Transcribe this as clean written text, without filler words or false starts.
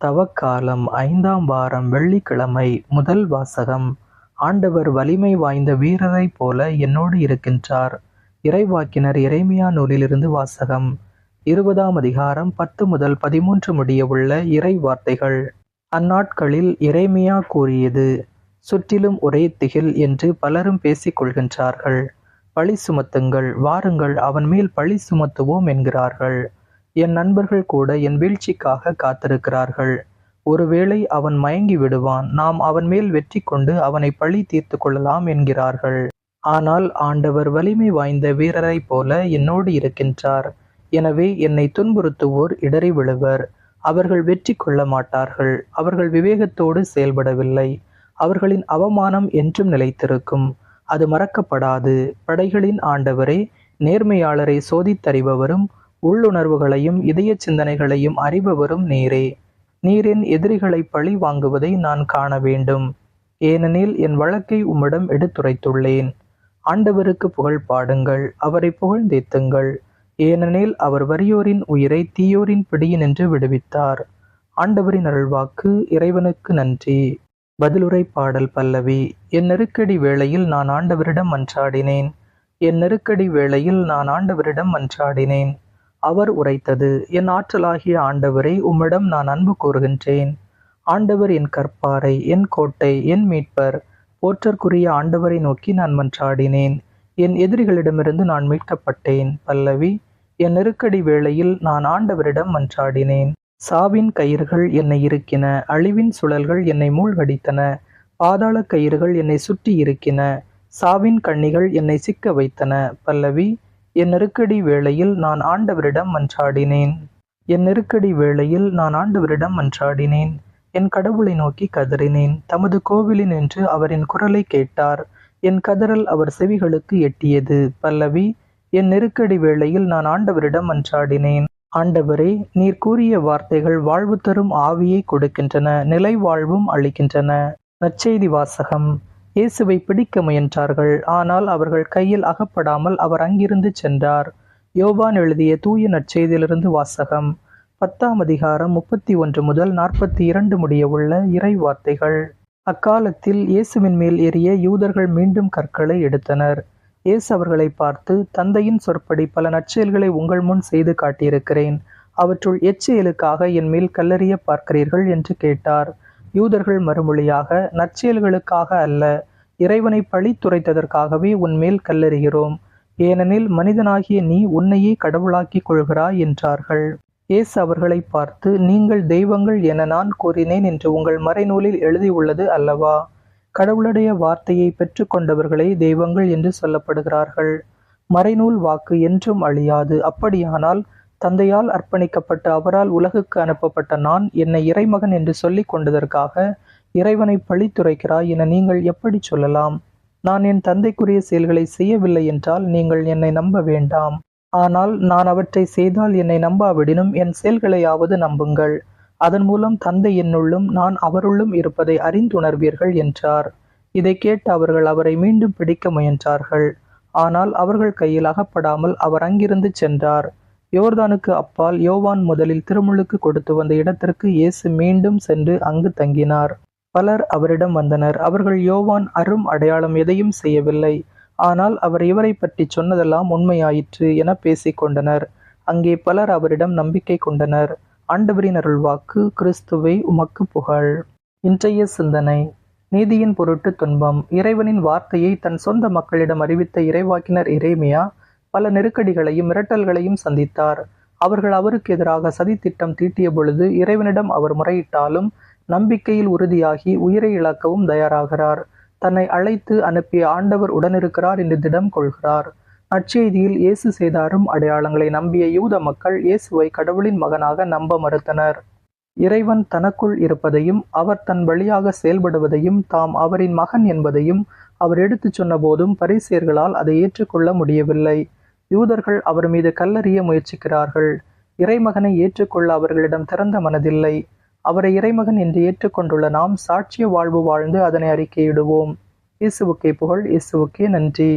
தவக்காலம் 5ஆம் வாரம் வெள்ளிக்கிழமை. முதல் வாசகம். ஆண்டவர் வலிமை வாய்ந்த வீரரைப் போல என்னோடு இருக்கின்றார். இறைவாக்கினர் எரேமியா நூலிலிருந்து வாசகம். 20ஆம் அதிகாரம் 10 முதல் 13 முடிய உள்ள இறை வார்த்தைகள். அந்நாட்களில் எரேமியா கூறியது: சுற்றிலும் ஒரே திகில் என்று பலரும் பேசிக் கொள்கின்றார்கள். பழி சுமத்துங்கள், வாருங்கள், அவன் மேல் பழி சுமத்துவோம் என்கிறார்கள். என் நண்பர்கள் கூட என் வீழ்ச்சிக்காக காத்திருக்கிறார்கள். ஒருவேளை அவன் மயங்கி விடுவான், நாம் அவன் மேல் வெற்றி கொண்டு அவனை பழி தீர்த்து கொள்ளலாம் என்கிறார்கள். ஆனால் ஆண்டவர் வலிமை வாய்ந்த வீரரைப் போல என்னோடு இருக்கின்றார். எனவே என்னை துன்புறுத்துவோர் இடறி விழுவர். அவர்கள் வெற்றி கொள்ள மாட்டார்கள். அவர்கள் விவேகத்தோடு செயல்படவில்லை. அவர்களின் அவமானம் என்றும் நிலைத்திருக்கும். அது மறக்கப்படாது. படைகளின் ஆண்டவரே, நேர்மையாளரை சோதித்தறிபவரும் உள்ளுணர்வுகளையும் இதய சிந்தனைகளையும் அறிபவரும் நீரே. நீரின் எதிரிகளை பழி வாங்குவதை நான் காண வேண்டும். ஏனெனில் என் வழக்கை உம்மிடம் எடுத்துரைத்துள்ளேன். ஆண்டவருக்கு புகழ் பாடுங்கள், அவரை புகழ்ந்தேத்துங்கள். ஏனெனில் அவர் வறியோரின் உயிரை தீயோரின் பிடியினின்று விடுவித்தார். ஆண்டவரின் அருள்வாக்கு. இறைவனுக்கு நன்றி. பதிலுரை பாடல் பல்லவி. என் நெருக்கடி வேளையில் நான் ஆண்டவரிடம் மன்றாடினேன். என் நெருக்கடி வேளையில் நான் ஆண்டவரிடம் மன்றாடினேன். அவர் உரைத்தது: என் ஆற்றலாகிய ஆண்டவரை, உம்மிடம் நான் அன்பு கூறுகின்றேன். ஆண்டவர் என் கற்பாறை, என் கோட்டை, என் மீட்பர். போற்றற்குரிய ஆண்டவரை நோக்கி நான் மன்றாடினேன். என் எதிரிகளிடமிருந்து நான் மீட்கப்பட்டேன். பல்லவி. என் நெருக்கடி வேளையில் நான் ஆண்டவரிடம் மன்றாடினேன். சாவின் கயிறுகள் என்னை இறுக்கின, அழிவின் சுழல்கள் என்னை மூழ்கடித்தன. பாதாள கயிறுகள் என்னை சுற்றி இருக்கின, சாவின் கண்ணிகள் என்னை சிக்க வைத்தன. பல்லவி. என் நெருக்கடி வேளையில் நான் ஆண்டவரிடம் மன்றாடினேன். என் நெருக்கடி வேளையில் நான் ஆண்டவரிடம் மன்றாடினேன். என் கடவுளை நோக்கி கதறினேன். தமது கோவிலில் நின்று அவரின் குரலை கேட்டார். என் கதறல் அவர் செவிகளுக்கு எட்டியது. பல்லவி. என் நெருக்கடி வேளையில் நான் ஆண்டவரிடம் மன்றாடினேன். ஆண்டவரே, நீர் கூறிய வார்த்தைகள் வாழ்வு தரும் ஆவியை கொடுக்கின்றன, நிலை வாழ்வும் அளிக்கின்றன. நற்செய்தி வாசகம். இயேசுவை பிடிக்க முயன்றார்கள். ஆனால் அவர்கள் கையில் அகப்படாமல் அவர் அங்கிருந்து சென்றார். யோவான் எழுதிய தூய நற்செய்தியிலிருந்து வாசகம். 10ஆம் அதிகாரம் 31 முதல் 42 முடிய உள்ள இறை வார்த்தைகள். அக்காலத்தில் இயேசுவின் மேல் ஏறிய யூதர்கள் மீண்டும் கற்களை எடுத்தனர். இயேசு அவர்களை பார்த்து: தந்தையின் சொற்படி பல நற்செயல்களை உங்கள் முன் செய்து காட்டியிருக்கிறேன். அவற்றுள் எச்செயலுக்காக என் மேல் கல்லெறிய பார்க்கிறீர்கள் என்று கேட்டார். யூதர்கள் மறுமொழியாக: நற்செயல்களுக்காக அல்ல, இறைவனை பழித்துரைத்ததற்காகவே உன்மேல் கல்லெறிகிறோம். ஏனெனில் மனிதனாகிய நீ உன்னையே கடவுளாக்கிக் கொள்கிறாய் என்றார்கள். இயேசு அவர்களை பார்த்து: நீங்கள் தெய்வங்கள் என நான் கூறினேன் என்று உங்கள் மறைநூலில் எழுதியுள்ளது அல்லவா? கடவுளுடைய வார்த்தையை பெற்றுக்கொண்டவர்களே தெய்வங்கள் என்று சொல்லப்படுகிறார்கள். மறைநூல் வாக்கு என்றும் அழியாது. அப்படியானால் தந்தையால் அர்ப்பணிக்கப்பட்டு அவரால் உலகுக்கு அனுப்பப்பட்ட நான் என்னை இறைமகன் என்று சொல்லிக் கொண்டதற்காக இறைவனை பழித்துரைக்கிறாய் என நீங்கள் எப்படி சொல்லலாம்? நான் என் தந்தைக்குரிய செயல்களை செய்யவில்லை என்றால் நீங்கள் என்னை நம்ப வேண்டாம். ஆனால் நான் அவற்றை செய்தால் என்னை நம்பாவிடினும் என் செயல்களையாவது நம்புங்கள். அதன் மூலம் தந்தை என்னுள்ளும் நான் அவருள்ளும் இருப்பதை அறிந்துணர்வீர்கள் என்றார். இதை கேட்டு அவர்கள் அவரை மீண்டும் பிடிக்க முயன்றார்கள். ஆனால் அவர்கள் கையில் அகப்படாமல் அவர் அங்கிருந்து சென்றார். யோர்தானுக்கு அப்பால் யோவான் முதலில் திருமுழுக்கு கொடுத்து வந்த இடத்திற்கு இயேசு மீண்டும் சென்று அங்கு தங்கினார். பலர் அவரிடம் வந்தனர். அவர்கள் யோவான் அரும் அடையாளம் எதையும் செய்யவில்லை, ஆனால் அவர் இவரை பற்றி சொன்னதெல்லாம் உண்மையாயிற்று என பேசிக்கொண்டனர். அங்கே பலர் அவரிடம் நம்பிக்கை கொண்டனர். ஆண்டவரின் அருள்வாக்கு. கிறிஸ்துவே, உமக்கு புகழ். இன்றைய சிந்தனை. நீதியின் பொருட்டு துன்பம். இறைவனின் வார்த்தையை தன் சொந்த மக்களிடம் அறிவித்த இறைவாக்கினர் எரேமியா பல நெருக்கடிகளையும் மிரட்டல்களையும் சந்தித்தார். அவர்கள் அவருக்கு எதிராக சதித்திட்டம் தீட்டிய பொழுது இறைவனிடம் அவர் முறையிட்டாலும் நம்பிக்கையில் உறுதியாகி உயிரை இழக்கவும் தயாராகிறார். தன்னை அழைத்து அனுப்பிய ஆண்டவர் உடனிருக்கிறார் என்று திடம் கொள்கிறார். நற்செய்தியில் இயேசு செய்த அரும் அடையாளங்களை நம்பிய யூத மக்கள் இயேசுவை கடவுளின் மகனாக நம்ப மறுத்தனர். இறைவன் தனக்குள் இருப்பதையும் அவர் தன் வழியாக செயல்படுவதையும் தாம் அவரின் மகன் என்பதையும் அவர் எடுத்துச் சொன்ன போதும் பரிசேயர்களால் அதை ஏற்றுக்கொள்ள முடியவில்லை. யூதர்கள் அவர் மீது கல்லெறிய முயற்சிக்கிறார்கள். இறைமகனை ஏற்றுக்கொள்ள அவர்களிடம் திறந்த மனதில்லை. அவரை இறைமகன் என்று ஏற்றுக்கொண்டுள்ள நாம் சாட்சிய வாழ்வு வாழ்ந்து அதனை அறிக்கையிடுவோம். இயேசுவுக்கே புகழ். இயேசுவுக்கே நன்றி.